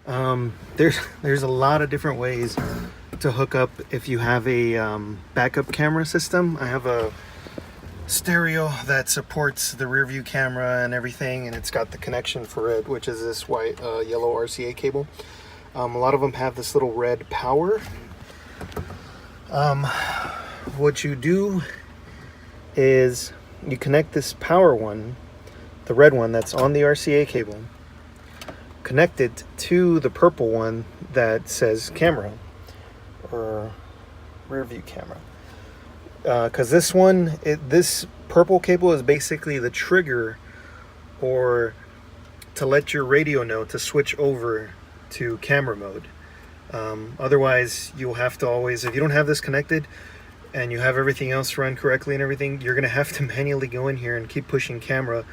There's a lot of different ways to hook up if you have a backup camera system. I have a stereo that supports the rear view camera and everything, and it's got the connection for it, which is this white yellow RCA cable. A lot of them have this little red power. What you do is you connect this power one, the red one that's on the RCA cable, connect it to the purple one that says camera or rear view camera. Because this purple cable is basically the trigger or to let your radio know to switch over to camera mode. Otherwise, you'll have to always, if you don't have this connected and you have everything else run correctly and everything, you're going to have to manually go in here and keep pushing camera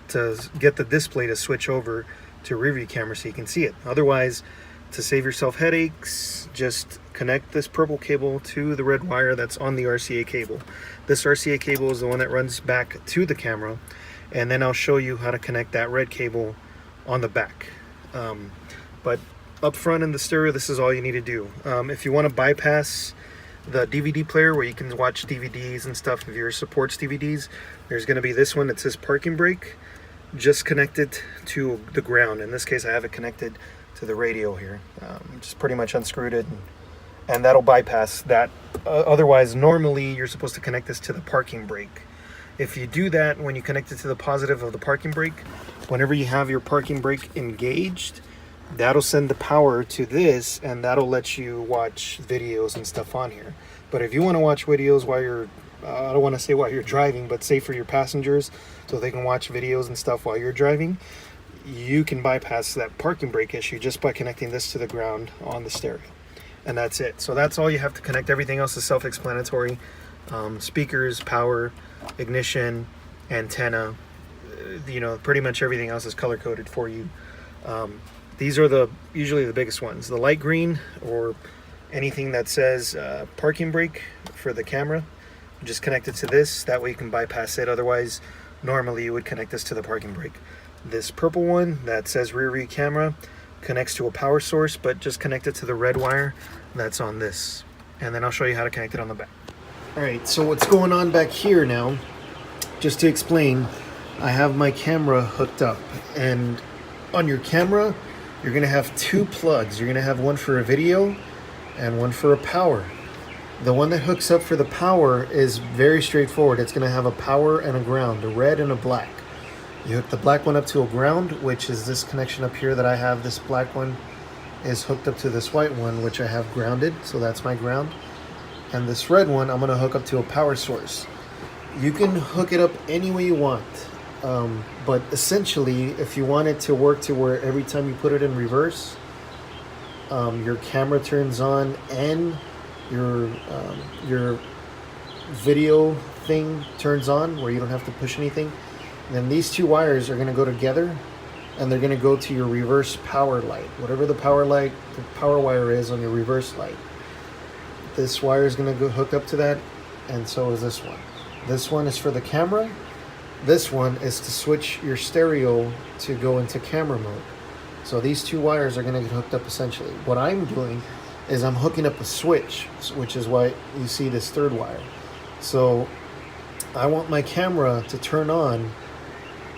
to get the display to switch over to rear view camera so you can see it. Otherwise, to save yourself headaches, just connect this purple cable to the red wire that's on the RCA cable. This RCA cable is the one that runs back to the camera, and then I'll show you how to connect that red cable on the back. But up front in the stereo, this is all you need to do. If you want to bypass the DVD player where you can watch DVDs and stuff, if yours supports DVDs, there's going to be this one that says parking brake. Just connect it to the ground. In this case, I have it connected to the radio here. Just pretty much unscrewed it, and that'll bypass that. Otherwise, normally you're supposed to connect this to the parking brake. If you do that, when you connect it to the positive of the parking brake, whenever you have your parking brake engaged, that'll send the power to this, and that'll let you watch videos and stuff on here. But if you want to watch videos while you're I don't want to say while you're driving, but say for your passengers so they can watch videos and stuff while you're driving, you can bypass that parking brake issue just by connecting this to the ground on the stereo. And that's it. So that's all you have to connect. Everything else is self-explanatory. Speakers, power, ignition, antenna, pretty much everything else is color-coded for you. These are usually the biggest ones. The light green, or anything that says parking brake for the camera, just connect it to this. That way you can bypass it. Otherwise, normally you would connect this to the parking brake. This purple one that says rear view camera connects to a power source, but just connect it to the red wire that's on this. And then I'll show you how to connect it on the back. All right, so what's going on back here now, just to explain, I have my camera hooked up, and on your camera, you're gonna have two plugs. You're gonna have one for a video and one for a power. The one that hooks up for the power is very straightforward. It's gonna have a power and a ground, a red and a black. You hook the black one up to a ground, which is this connection up here that I have. This black one is hooked up to this white one, which I have grounded, so that's my ground. And this red one, I'm gonna hook up to a power source. You can hook it up any way you want, but essentially, if you want it to work to where every time you put it in reverse, your camera turns on and your video thing turns on, where you don't have to push anything, then these two wires are going to go together, and they're going to go to your reverse power light, whatever the power wire is on your reverse light. This wire is going to go hook up to that, and so is this one. This one is for the camera. This one is to switch your stereo to go into camera mode. So these two wires are going to get hooked up essentially. What I'm doing is I'm hooking up a switch, which is why you see this third wire. So I want my camera to turn on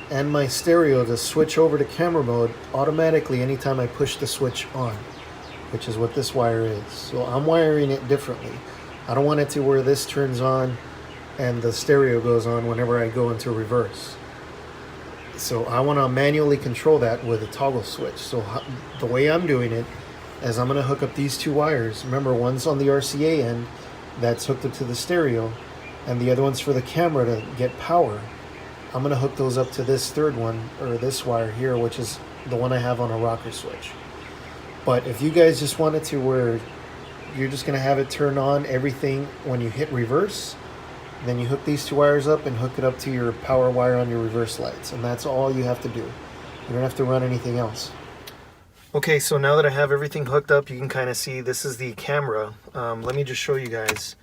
and my stereo to switch over to camera mode automatically anytime I push the switch on, which is what this wire is. So I'm wiring it differently. I don't want it to where this turns on and the stereo goes on whenever I go into reverse. So I want to manually control that with a toggle switch. So the way I'm doing it is I'm going to hook up these two wires. Remember, one's on the RCA end that's hooked up to the stereo, and the other one's for the camera to get power. I'm going to hook those up to this third one, or this wire here, which is the one I have on a rocker switch. But if you guys just want it to where you're just going to have it turn on everything when you hit reverse, then you hook these two wires up and hook it up to your power wire on your reverse lights, and that's all you have to do. You don't have to run anything else. Okay, so now that I have everything hooked up, you can kind of see this is the camera. Let me just show you guys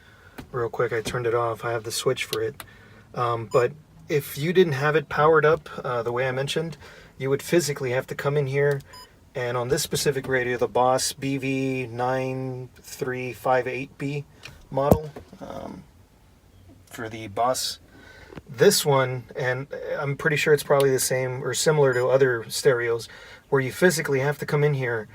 real quick. I turned it off. I have the switch for it. But if you didn't have it powered up the way I mentioned, you would physically have to come in here And on this specific radio, the Boss BV9358B model, for the Boss, this one, and I'm pretty sure it's probably the same or similar to other stereos, where you physically have to come in here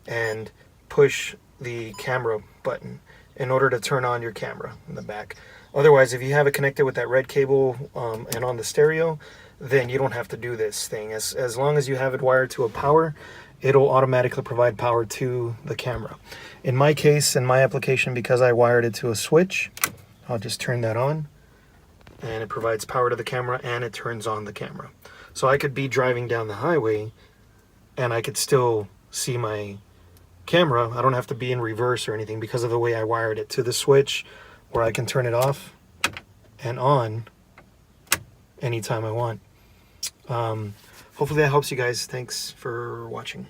and push the camera button in order to turn on your camera in the back. Otherwise, if you have it connected with that red cable and on the stereo, then you don't have to do this thing. As long as you have it wired to a power, it'll automatically provide power to the camera. In my case, in my application, because I wired it to a switch, I'll just turn that on, and it provides power to the camera and it turns on the camera. So I could be driving down the highway and I could still see my camera. I don't have to be in reverse or anything because of the way I wired it to the switch, where I can turn it off and on anytime I want. Hopefully that helps you guys. Thanks for watching.